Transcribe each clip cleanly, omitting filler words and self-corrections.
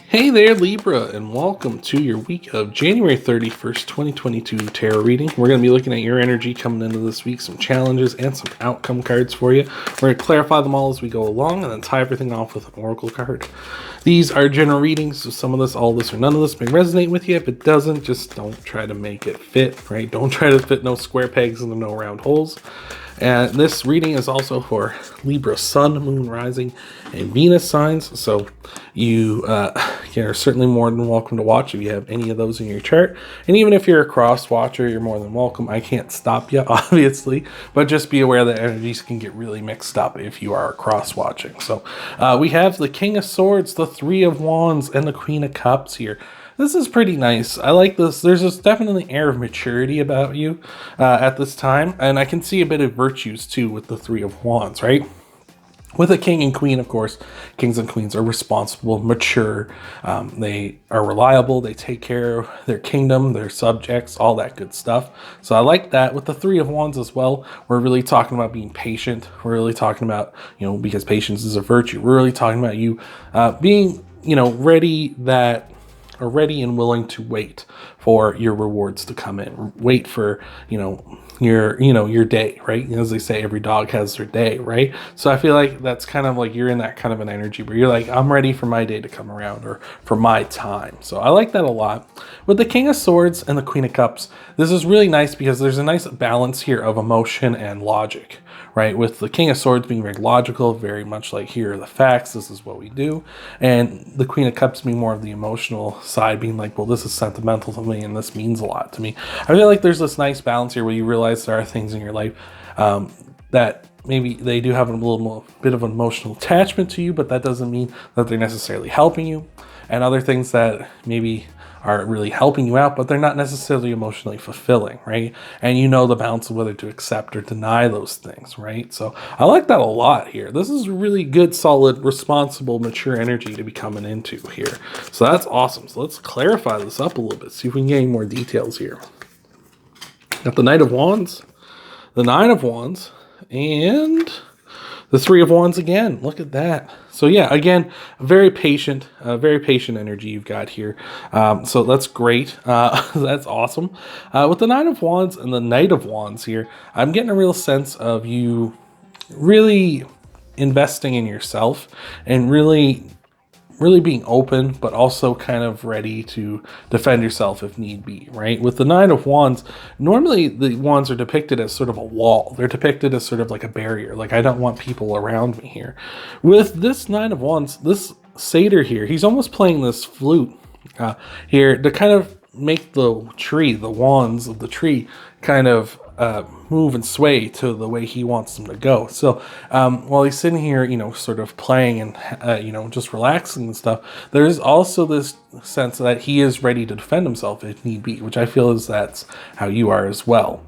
Hey there, Libra, and welcome to your week of January 31st, 2022 tarot reading. We're going to be looking at your energy coming into this week, some challenges, and some outcome cards for you. We're going to clarify them all as we go along and then tie everything off with an oracle card. These are general readings, so some of this, all this, or none of this may resonate with you. If it doesn't, just don't try to make it fit, right? Don't try to fit no square pegs into no round holes. And this reading is also for Libra Sun, Moon, Rising, and Venus signs. So you are certainly more than welcome to watch if you have any of those in your chart. And even if you're a cross watcher, you're more than welcome. I can't stop you, obviously, but just be aware that energies can get really mixed up if you are cross watching. So we have the King of Swords, the Three of Wands, and the Queen of Cups here. This is pretty nice. I like this. There's this definitely air of maturity about you at this time. And I can see a bit of virtues too with the Three of Wands, right? With a king and queen, of course, kings and queens are responsible, mature. They are reliable. They take care of their kingdom, their subjects, all that good stuff. So I like that. With the Three of Wands as well, we're really talking about being patient. We're really talking about, because patience is a virtue. We're really talking about you being, ready and willing to wait for your rewards to come in. Wait for, your day, right? As they say, every dog has their day, right? So I feel like that's kind of like you're in that kind of an energy where you're like, I'm ready for my day to come around or for my time. So I like that a lot. With the King of Swords and the Queen of Cups, this is really nice because there's a nice balance here of emotion and logic, right? With the King of Swords being very logical, very much like, here are the facts, this is what we do. And the Queen of Cups being more of the emotional side, being like, well, this is sentimental to me and this means a lot to me. I feel like there's this nice balance here where you realize there are things in your life that maybe they do have a little bit of an emotional attachment to you, but that doesn't mean that they're necessarily helping you. And other things that maybe are really helping you out, but they're not necessarily emotionally fulfilling, right? And you know the balance of whether to accept or deny those things, right? So I like that a lot here. This is really good, solid, responsible, mature energy to be coming into here. So that's awesome. So let's clarify this up a little bit, see if we can get any more details here. Got the Knight of Wands, the Nine of Wands, and the Three of Wands again. Look at that. So yeah, again, very patient energy you've got here. So that's great. That's awesome. With the Nine of Wands and the Knight of Wands here, I'm getting a real sense of you really investing in yourself and really being open, but also kind of ready to defend yourself if need be, right? With the Nine of Wands, normally the wands are depicted as sort of a wall. They're depicted as sort of like a barrier, like I don't want people around me here. With this Nine of Wands, this satyr here, he's almost playing this flute here to kind of make the tree, the wands of the tree, kind of move and sway to the way he wants them to go. So while he's sitting here, sort of playing and, just relaxing and stuff, there's also this sense that he is ready to defend himself if need be, which I feel is that's how you are as well.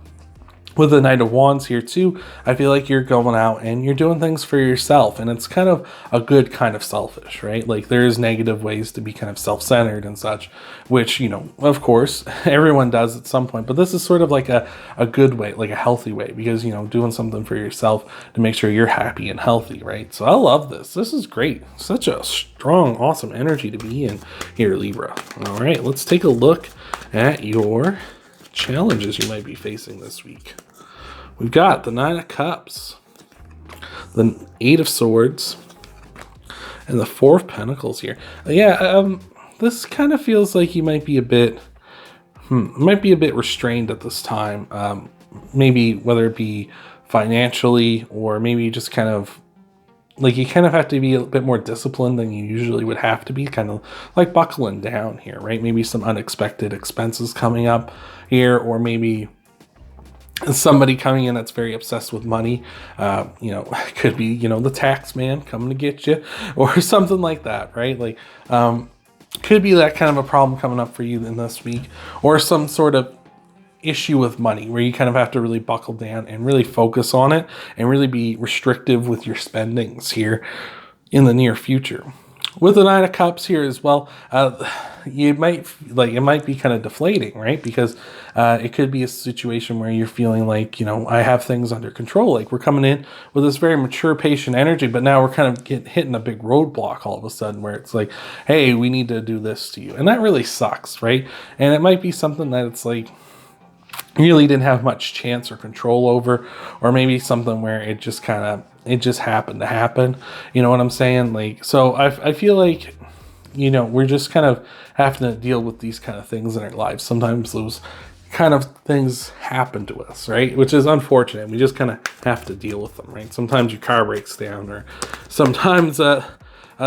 With the Knight of Wands here too, I feel like you're going out and you're doing things for yourself, and it's kind of a good kind of selfish, right? Like there's negative ways to be kind of self-centered and such, which, of course, everyone does at some point, but this is sort of like a good way, like a healthy way, because, doing something for yourself to make sure you're happy and healthy, right? So I love this. This is great. Such a strong, awesome energy to be in here, Libra. All right, let's take a look at your challenges you might be facing this week. We've got the Nine of Cups, the Eight of Swords, and the Four of Pentacles here. This kind of feels like you might be a bit restrained at this time. Maybe whether it be financially or maybe just kind of like you kind of have to be a bit more disciplined than you usually would have to be, kind of like buckling down here, right? Maybe some unexpected expenses coming up here, or maybe somebody coming in that's very obsessed with money. Could be, the tax man coming to get you or something like that, right? Like, could be that kind of a problem coming up for you in this week, or some sort of issue with money where you kind of have to really buckle down and really focus on it and really be restrictive with your spendings here in the near future. with the Nine of Cups here as well, you might like it might be kind of deflating, right? Because it could be a situation where you're feeling like, I have things under control. Like we're coming in with this very mature, patient energy, but now we're kind of hitting a big roadblock all of a sudden where it's like, hey, we need to do this to you. And that really sucks, right? And it might be something that it's like, really didn't have much chance or control over, or maybe something where it just happened to happen. You know what I'm saying? Like, so I feel like, we're just kind of having to deal with these kind of things in our lives. Sometimes those kind of things happen to us, right? Which is unfortunate. We just kind of have to deal with them, right? Sometimes your car breaks down, or sometimes a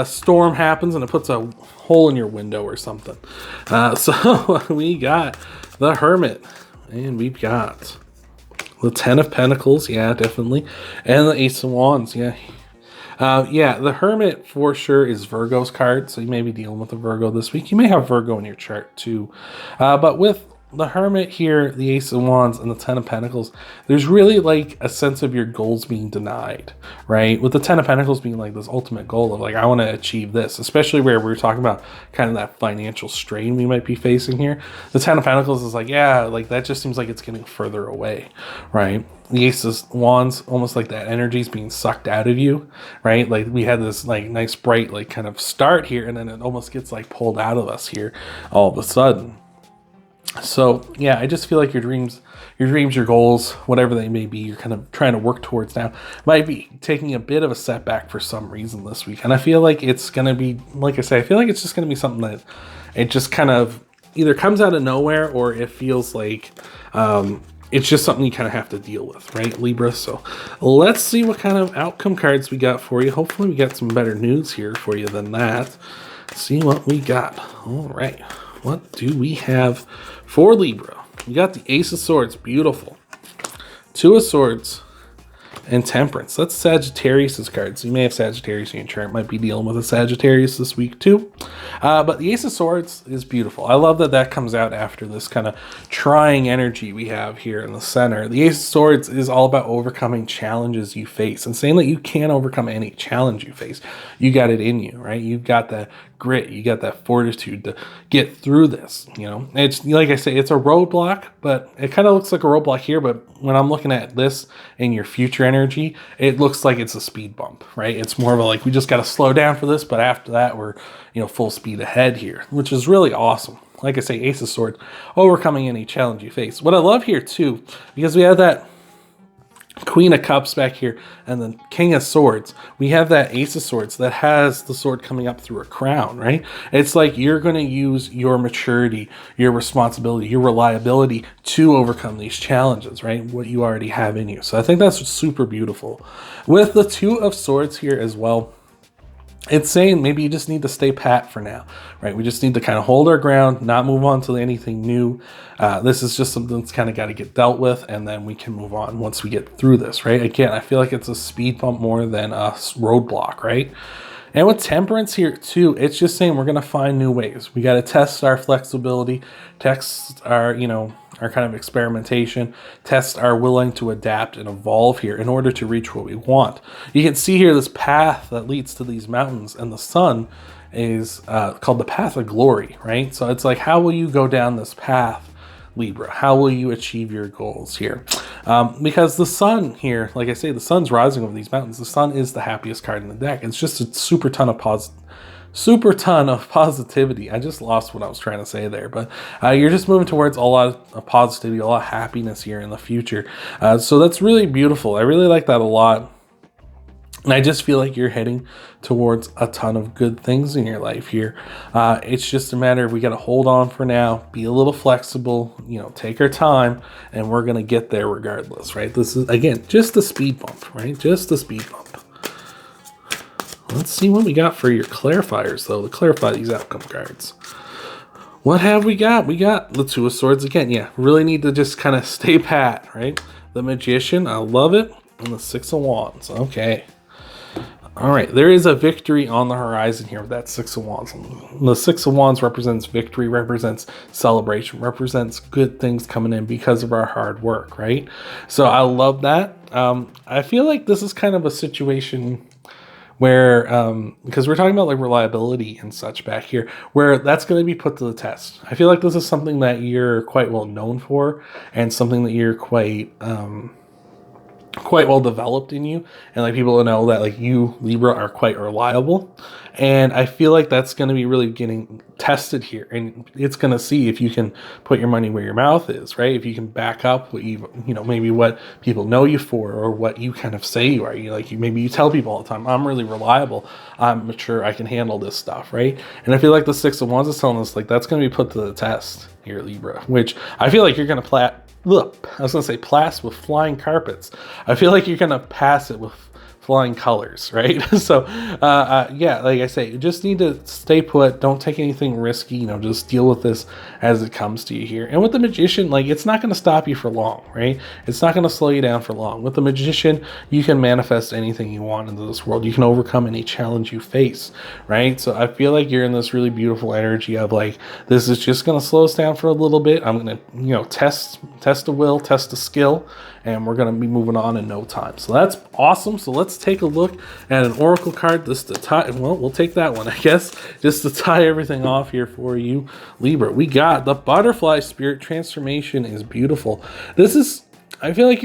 storm happens and it puts a hole in your window or something. So we got the Hermit. And we've got the Ten of Pentacles, yeah, definitely. And the Ace of Wands, yeah. The Hermit for sure is Virgo's card, so you may be dealing with a Virgo this week. You may have Virgo in your chart too. But with the Hermit here, the Ace of Wands, and the Ten of Pentacles, there's really like a sense of your goals being denied, right? With the Ten of Pentacles being like this ultimate goal of like, I want to achieve this, especially where we're talking about kind of that financial strain we might be facing here. The Ten of Pentacles is like, yeah, like that just seems like it's getting further away, right? The Ace of Wands, almost like that energy is being sucked out of you, right? Like we had this like nice bright like kind of start here, and then it almost gets like pulled out of us here all of a sudden. So yeah, I just feel like your dreams, your goals, whatever they may be, you're kind of trying to work towards now, might be taking a bit of a setback for some reason this week. And I feel like it's going to be, like I say, I feel like it's just going to be something that it just kind of either comes out of nowhere, or it feels like it's just something you kind of have to deal with, right, Libra? So let's see what kind of outcome cards we got for you. Hopefully we got some better news here for you than that. Let's see what we got. All right. What do we have for Libra? We got the Ace of Swords, beautiful. Two of Swords and Temperance. That's Sagittarius' card. So you may have Sagittarius in your chart. Might be dealing with a Sagittarius this week too. But the Ace of Swords is beautiful. I love that that comes out after this kind of trying energy we have here in the center. The Ace of Swords is all about overcoming challenges you face and saying that you can overcome any challenge you face. You got it in you, right? You've got that grit, you got that fortitude to get through this. It's like I say, it's a roadblock, but it kind of looks like a roadblock here. But when I'm looking at this in your future energy, it looks like it's a speed bump, right? It's more of a like, we just got to slow down for this, but after that we're full speed ahead here, which is really awesome. Like I say, Ace of Swords, overcoming any challenge you face. What I love here too, because we have that Queen of Cups back here and the King of Swords, we have that Ace of Swords that has the sword coming up through a crown, right? It's like you're going to use your maturity, your responsibility, your reliability to overcome these challenges, right? What you already have in you. So I think that's super beautiful. With the Two of Swords here as well, it's saying maybe you just need to stay pat for now, right? We just need to kind of hold our ground, not move on to anything new. This is just something that's kind of got to get dealt with, and then we can move on once we get through this, right? Again, I feel like it's a speed bump more than a roadblock, right? And with Temperance here too, it's just saying we're going to find new ways. We got to test our flexibility, test our, our kind of experimentation, test our willing to adapt and evolve here in order to reach what we want. You can see here this path that leads to these mountains, and the sun is called the path of glory, right? So it's like, how will you go down this path, Libra? How will you achieve your goals here? Because the sun here, like I say, the sun's rising over these mountains. The sun is the happiest card in the deck. It's just a super ton of positivity. I just lost what I was trying to say there, but you're just moving towards a lot of positivity, a lot of happiness here in the future. So that's really beautiful. I really like that a lot. And I just feel like you're heading towards a ton of good things in your life here. It's just a matter of we got to hold on for now, be a little flexible, take our time, and we're going to get there regardless, right? This is, again, just a speed bump, right? Just a speed bump. Let's see what we got for your clarifiers, though, to clarify these outcome cards. What have we got? We got the Two of Swords again. Yeah, really need to just kind of stay pat, right? The Magician, I love it. And the Six of Wands. Okay. All right, there is a victory on the horizon here with that Six of Wands. The Six of Wands represents victory, represents celebration, represents good things coming in because of our hard work, right? So I love that. I feel like this is kind of a situation where because we're talking about like reliability and such back here, where that's going to be put to the test. I feel like this is something that you're quite well known for, and something that you're quite well developed in you, and like people know that like you, Libra, are quite reliable. And I feel like that's going to be really getting tested here, and it's going to see if you can put your money where your mouth is, right? If you can back up what you know, maybe what people know you for, or what you kind of say you are. Maybe you tell people all the time, I'm really reliable, I'm mature, I can handle this stuff, right? And I feel like the Six of Wands is telling us like that's going to be put to the test here, Libra, which I feel like you're going to look, I was going to say pass with flying carpets. I feel like you're going to pass it with flying colors, right? So, yeah, like I say, you just need to stay put. Don't take anything risky, you know, just deal with this as it comes to you here. And with the Magician, like, it's not going to stop you for long, right? It's not going to slow you down for long. With the Magician, you can manifest anything you want into this world. You can overcome any challenge you face, right? So I feel like you're in this really beautiful energy of like, this is just going to slow us down for a little bit. I'm going to, you know, test the will, test the skill, and we're going to be moving on in no time. So that's awesome. So let's take a look at an oracle card just to tie, well, we'll take that one, I guess, just to tie everything off here for you, Libra. We got the butterfly spirit. Transformation is beautiful. This is, I feel like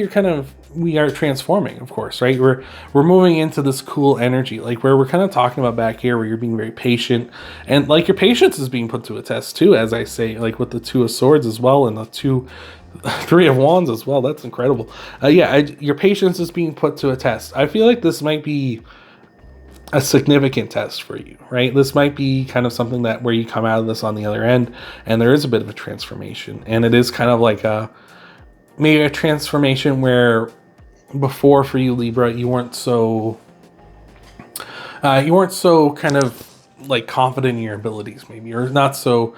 we are transforming, of course, right? We're moving into this cool energy, like where we're kind of talking about back here, where you're being very patient, and like your patience is being put to a test too, as I say, like with the Two of Swords as well, and the Three of Wands as well. That's incredible. Your patience is being put to a test. I feel like this might be a significant test for you, right? This might be kind of something that where you come out of this on the other end, and there is a bit of a transformation, and it is kind of like maybe a transformation where before for you, Libra, you weren't so kind of like confident in your abilities, maybe, or not so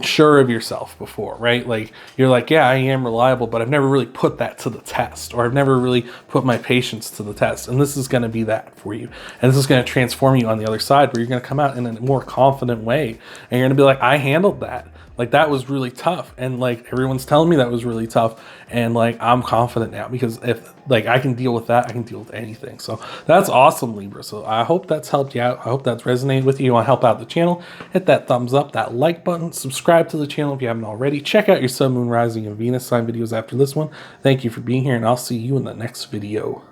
sure of yourself before, right? Like you're like, yeah, I am reliable, but I've never really put that to the test, or I've never really put my patience to the test. And this is going to be that for you. And this is going to transform you on the other side, where you're going to come out in a more confident way, and you're going to be like, I handled that. Like that was really tough, and like everyone's telling me that was really tough, and like I'm confident now, because if like I can deal with that, I can deal with anything. So that's awesome, Libra. So I hope that's helped you out. I hope that's resonated with you. You want to help out the channel, hit that thumbs up, that like button, subscribe to the channel if you haven't already. Check out your Sun, Moon, Rising, and Venus sign videos after this one. Thank you for being here, and I'll see you in the next video.